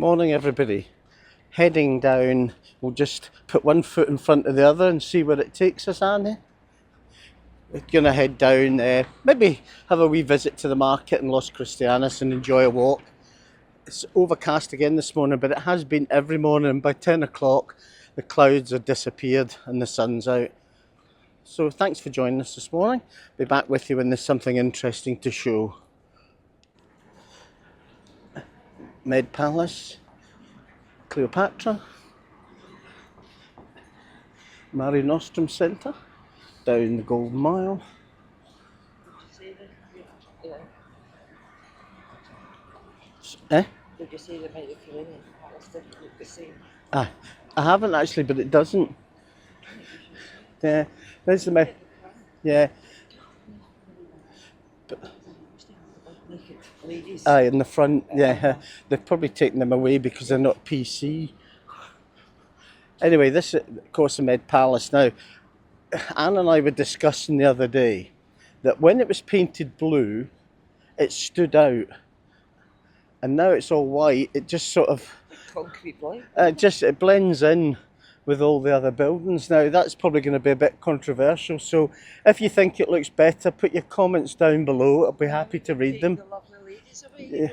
Morning everybody. Heading down, we'll just put one foot in front of the other and see where it takes us, Annie. We're going to head down, maybe have a wee visit to the market in Los Cristianos and enjoy a walk. It's overcast again this morning, but it has been every morning. By 10 o'clock the clouds have disappeared and the sun's out. So thanks for joining us this morning. Be back with you when there's something interesting to show. Med Palace, Cleopatra, Mare Nostrum Centre, down the Golden Mile. Did you say the Mediterranean Palace didn't look the same? I haven't actually, but it doesn't. Yeah, there's the yeah. Ladies. In the front, yeah. They've probably taken them away because they're not PC. Anyway, this is, of course, the Med Palace. Now, Anne and I were discussing the other day that when it was painted blue, it stood out. And now it's all white, it just sort of... Concrete white? It blends in with all the other buildings. Now, that's probably going to be a bit controversial, so if you think it looks better, put your comments down below. I'll be happy to read them. The lovely ladies away,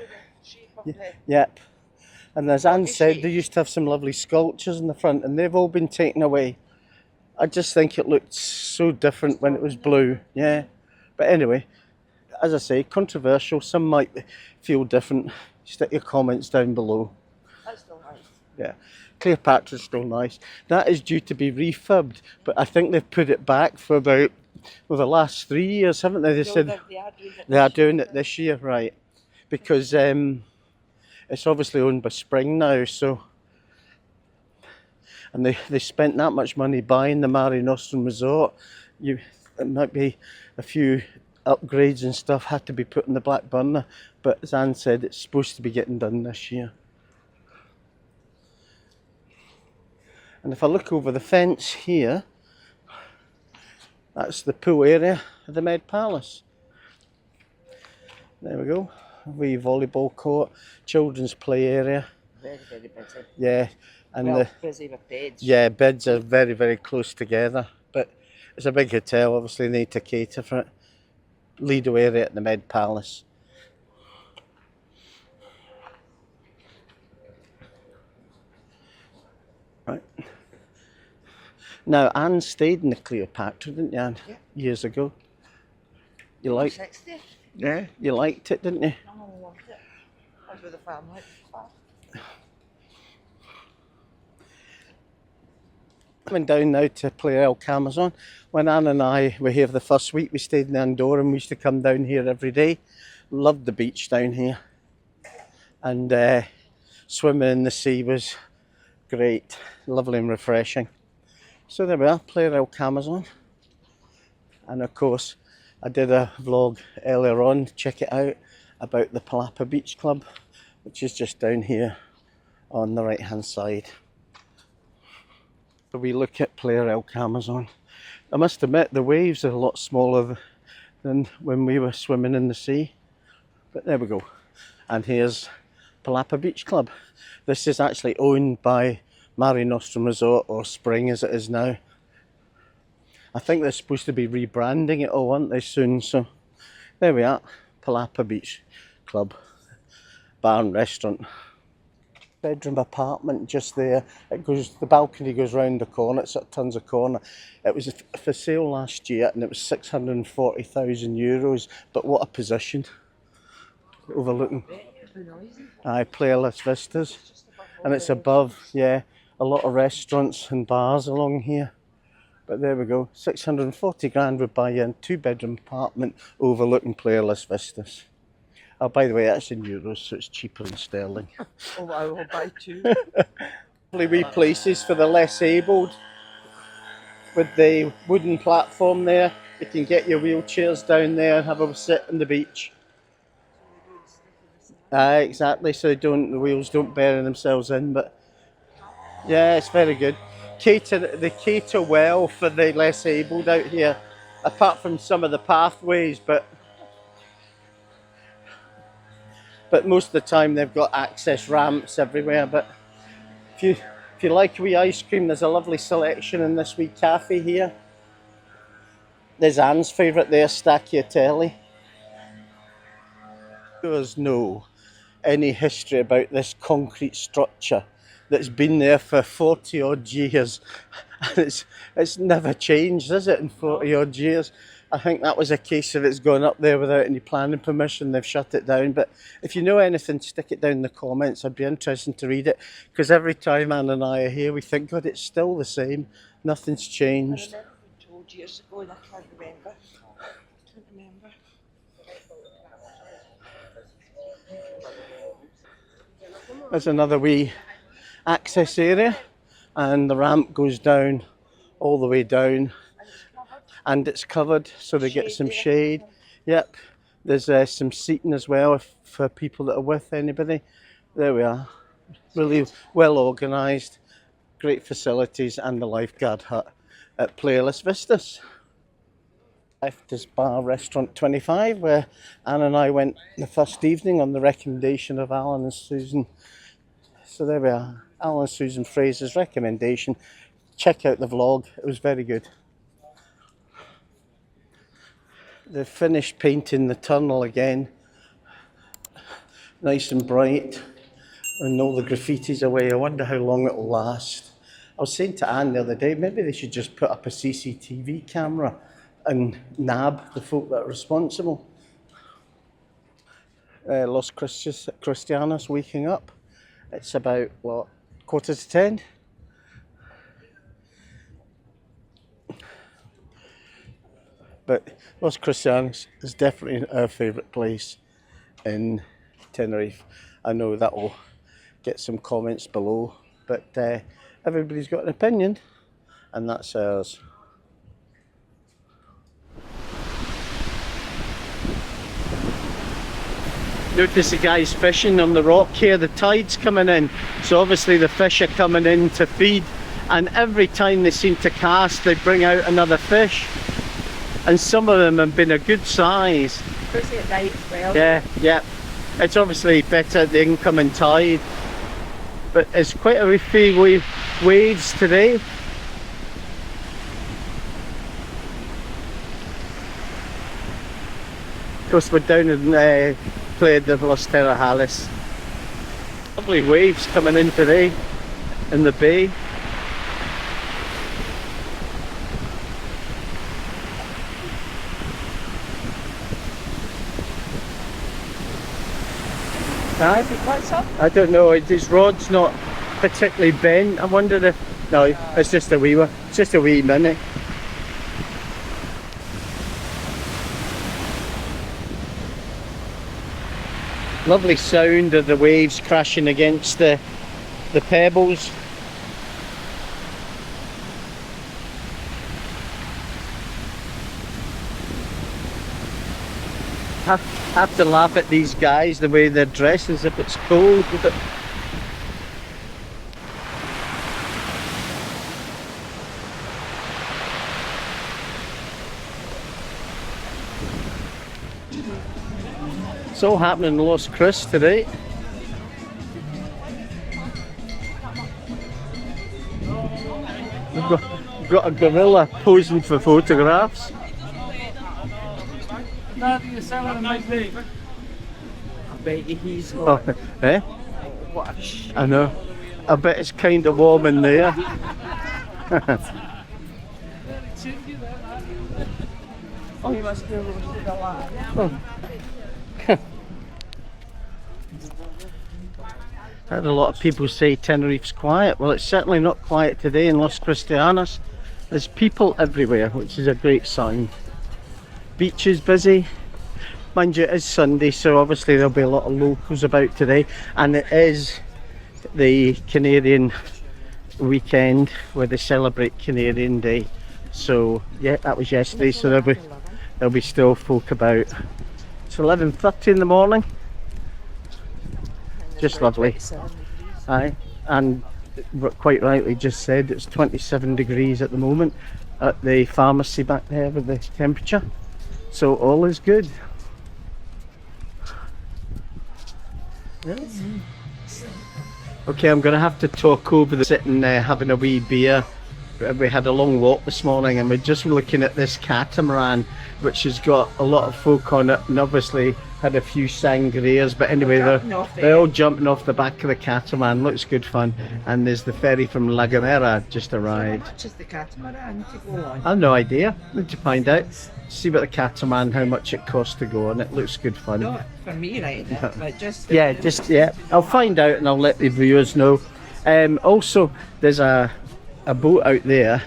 Yep. And as Anne said, they used to have some lovely sculptures in the front, and they've all been taken away. I just think it looked so different when it was blue. Yeah. But anyway, as I say, controversial. Some might feel different. Stick your comments down below. That's still nice. Yeah. Cleopatra's still nice. That is due to be refurbed, but I think they've put it back for about, well, the last 3 years, haven't they? They said they are doing it this year, right? Because it's obviously owned by Spring now, so, and they spent that much money buying the Mare Nostrum resort. It might be a few upgrades and stuff had to be put in the back burner, but as Anne said, it's supposed to be getting done this year. And if I look over the fence here, that's the pool area of the Med Palace. There we go. A wee volleyball court, children's play area. Very, very busy. Yeah, and busy with beds. Yeah, beds are very, very close together. But it's a big hotel, obviously they need to cater for it. Lido area at the Med Palace. Right. Now, Anne stayed in the Cleopatra, didn't you, Anne? Yeah. Years ago. You liked? 60. Yeah, you liked it, didn't you? I loved it. I was with the family. Coming down now to Playa El Camazon. When Anne and I were here the first week, we stayed in Andorra and we used to come down here every day. Loved the beach down here. And swimming in the sea was great, lovely and refreshing. So there we are, Playa El Camazon. And of course, I did a vlog earlier on, check it out, about the Palapa Beach Club, which is just down here on the right hand side. So we look at Playa El Camazon. I must admit the waves are a lot smaller than when we were swimming in the sea. But there we go. And here's Palapa Beach Club. This is actually owned by Mare Nostrum Resort, or Spring as it is now. I think they're supposed to be rebranding it all, aren't they, soon? So there we are, Palapa Beach Club, bar and restaurant. Bedroom apartment just there. It goes, the balcony goes round the corner, it sort of turns a corner. It was for sale last year and it was €640,000, but what a position. Overlooking Playa Las Vistas. And it's above, yeah, a lot of restaurants and bars along here. But there we go, 640 grand would buy you a 2-bedroom apartment overlooking Playa Las Vistas. Oh, by the way, that's in euros, so it's cheaper in sterling. Oh, I will buy 2. Lovely wee places for the less abled. With the wooden platform there, you can get your wheelchairs down there and have a sit on the beach. Exactly, so the wheels don't bury themselves in, but yeah, it's very good. They cater well for the less abled out here, apart from some of the pathways, but but most of the time they've got access ramps everywhere. But if you like wee ice cream, there's a lovely selection in this wee cafe here. There's Anne's favourite there, Stacchiatelli. There's no any history about this concrete structure that's been there for 40 odd years. It's never changed, is it, in 40 odd years? I think that was a case of it's gone up there without any planning permission, they've shut it down. But if you know anything, stick it down in the comments. I'd be interested to read it, because every time Anne and I are here we think, God, it's still the same, nothing's changed. I remember being told years ago and I can't remember. I can't remember. There's another wee access area, and the ramp goes down all the way down, and it's covered so they get some shade. Yep, there's some seating as well for people that are with anybody. There we are, really well organised, great facilities, and the lifeguard hut at Playa Las Vistas. Left is Bar Restaurant 25, where Anne and I went the first evening on the recommendation of Alan and Susan. So there we are, Alan and Susan Fraser's recommendation. Check out the vlog, it was very good. They've finished painting the tunnel again, nice and bright, and all the graffiti's away. I wonder how long it'll last. I was saying to Anne the other day, maybe they should just put up a CCTV camera and nab the folk that are responsible. Los Cristianos waking up. It's about, what, 9:45? But Los Cristianos is definitely our favourite place in Tenerife. I know that will get some comments below, but everybody's got an opinion, and that's ours. Notice the guys fishing on the rock here. The tide's coming in, so obviously the fish are coming in to feed, and every time they seem to cast they bring out another fish, and some of them have been a good size. Especially at night as well. Yeah. It's obviously better at the incoming tide, but it's quite a few waves today. Of course, we're down in Playa de los Terrajales. Lovely waves coming in today in the bay. What's up? I don't know, his rod's not particularly bent. I wonder if... No, it's just a wee one. It's just a wee mini. Lovely sound of the waves crashing against the pebbles. Have to laugh at these guys, the way they're dressed as if it's cold. It's all happening in Los Cris today. We've got a gorilla posing for photographs. I bet he's Oh, eh? what I know. I bet it's kind of warm in there. Oh, you must have roasted a lot. Oh. I had a lot of people say Tenerife's quiet. Well, it's certainly not quiet today in Los Cristianos. There's people everywhere, which is a great sign. Beach is busy. Mind you, it is Sunday, so obviously there'll be a lot of locals about today, and it is the Canarian weekend where they celebrate Canarian Day. So yeah, that was yesterday, so there'll be still folk about. It's 11:30 in the morning. Just lovely. Aye, and quite rightly just said it's 27 degrees at the moment at the pharmacy back there with the temperature, so all is good. Yes. Okay, I'm going to have to talk over the sitting there, having a wee beer. We had a long walk this morning and we're just looking at this catamaran which has got a lot of folk on it and obviously had a few sangrias, but anyway they're all jumping off the back of the catamaran. Looks good fun. And there's the ferry from La Gomera just arrived. How much is the catamaran to go on? I've no idea. Need to find out. See about the catamaran, how much it costs to go on. It looks good fun. Not for me right now, but just... Yeah. I'll find out and I'll let the viewers know. Also, there's a boat out there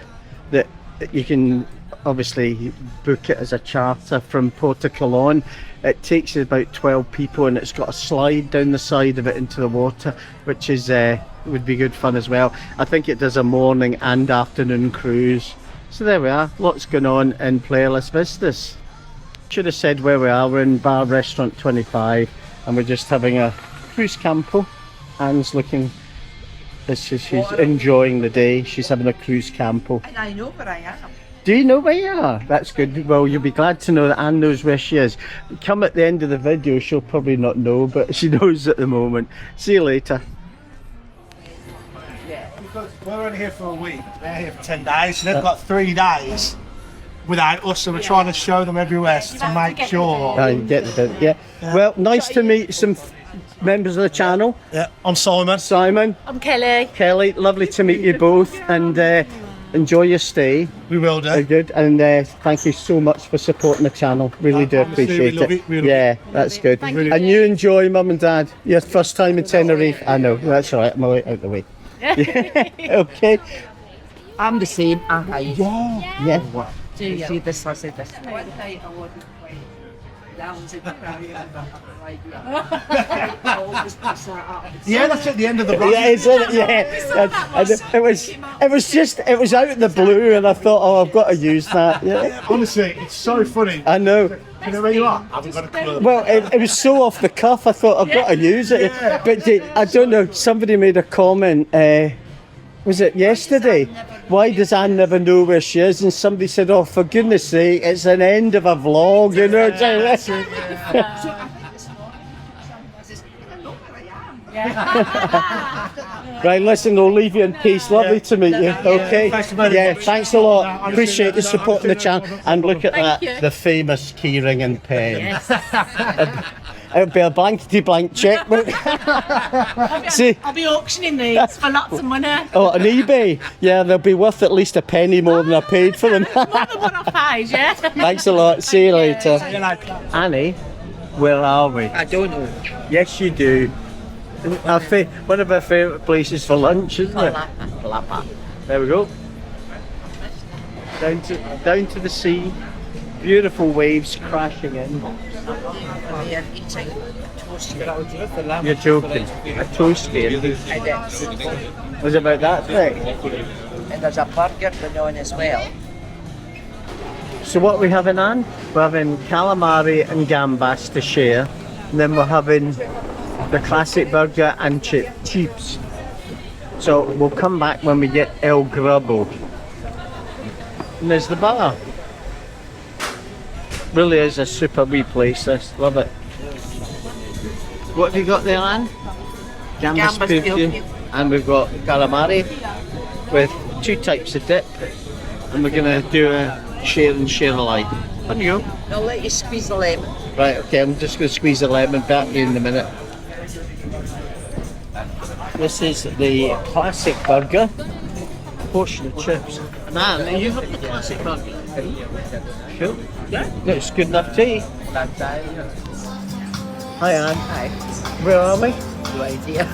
that you can obviously book it as a charter from Porto Colón. It takes about 12 people and it's got a slide down the side of it into the water, which is would be good fun as well. I think it does a morning and afternoon cruise. So there we are, lots going on in Playa Las Vistas. Should have said where we are. We're in Bar Restaurant 25 and we're just having a cruise campo. Anne's looking, she's enjoying the day. She's having a cruise campo. And I know where I am. Do you know where you are? That's good. Well, you'll be glad to know that Anne knows where she is. Come at the end of the video, she'll probably not know, but she knows at the moment. See you later. Because we're only here for a week, they're here for 10 days, so they've got 3 days without us, so we're trying to show them everywhere to make sure. You get the bit, yeah. Well, nice to meet some members of the channel. Yeah, I'm Simon. Simon. I'm Kelly. Kelly, lovely to meet you both, and enjoy your stay. We will do. Very good, and thank you so much for supporting the channel. Really do appreciate it. Yeah, that's good. And you enjoy, Mum and Dad. Your first time in Tenerife. I know, that's all right. I'm out the way. Okay. I'm the same. Yeah. Do you see this? I said this. Yeah, that's at the end of the run. Yeah, isn't it? Yeah. And it was out of the blue, and I thought, oh, I've got to use that. Yeah. Honestly, it's so funny. I know. You know where you are? I haven't got a clue. Well, it was so off the cuff. I thought I've got to use it. Yeah. But I don't know. Somebody made a comment. Was it yesterday? Why does Anne never know where she is? And somebody said, "Oh, for goodness' sake, it's an end of a vlog." You know. Right, listen, I'll leave you in peace. Lovely to meet you. Okay. Thanks a lot. Appreciate the support in the channel. And look at that, the famous keyring and pen. It'll be a blankety blank checkbook. See, I'll be auctioning these for lots of money. oh, on eBay. Yeah, they'll be worth at least a penny more than I paid for them. More than what I paid, yeah. Thanks a lot. See you later. Annie, where are we? I don't know. Yes, you do. One of our favourite places for lunch, isn't it? Palapa. There we go. Down to the sea. Beautiful waves crashing in. We are eating toast. You're joking. A toast game. Was it about that thing? And there's a burger going on as well. So what are we having, Anne? We're having calamari and gambas to share. And then we're having the classic burger and chips. So we'll come back when we get El Grubbo. And there's the bar. Really is a super wee place, this. Love it. What have you got there, Anne? Gambas piu-piu. And we've got calamari with 2 types of dip. And we're going to do a share and share alike. On you go. I'll let you squeeze the lemon. Right, okay, I'm just going to squeeze the lemon. Back to you in a minute. This is the classic burger. Portion of chips. Man, you have the classic burger. Cool. Yeah. Looks good enough to eat. Hi, Anne. Hi. Where are we? No idea.